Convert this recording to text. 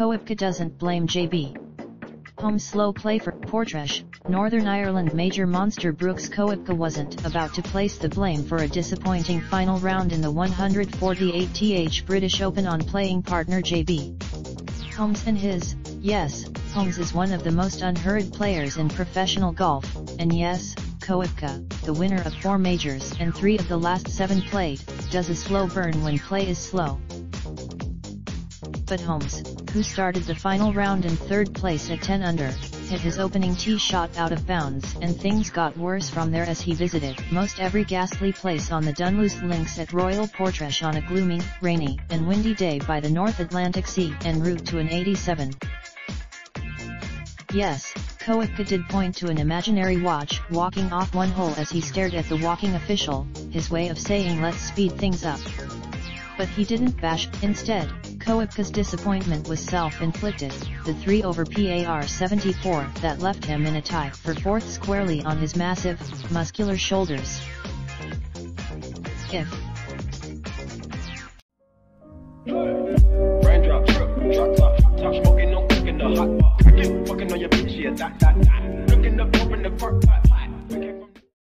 Koepka doesn't blame JB. Holmes slow play for Portrush. Northern Ireland major monster Koepka wasn't about to place the blame for a disappointing final round in the 148th British Open on playing partner JB. Holmes and his, yes, Holmes is one of the most unhurried players in professional golf, and yes, Koepka, the winner of 4 majors and 3 of the last 7 played, does a slow burn when play is slow. But Holmes, who started the final round in 3rd place at 10 under, hit his opening tee shot out of bounds and things got worse from there as he visited most every ghastly place on the Dunluce links at Royal Portrush on a gloomy, rainy and windy day by the North Atlantic Sea en route to an 87. Yes, Koepka did point to an imaginary watch walking off one hole as he stared at the walking official, his way of saying let's speed things up. But he didn't bash. Instead, Koepka's disappointment was self-inflicted, the 3 over par 74 that left him in a tie for 4th squarely on his massive, muscular shoulders. If raindrop, drop top smoking, no cooking the hot pot. Fucking on your bitch, yeah, that. Looking up, open the park, pot.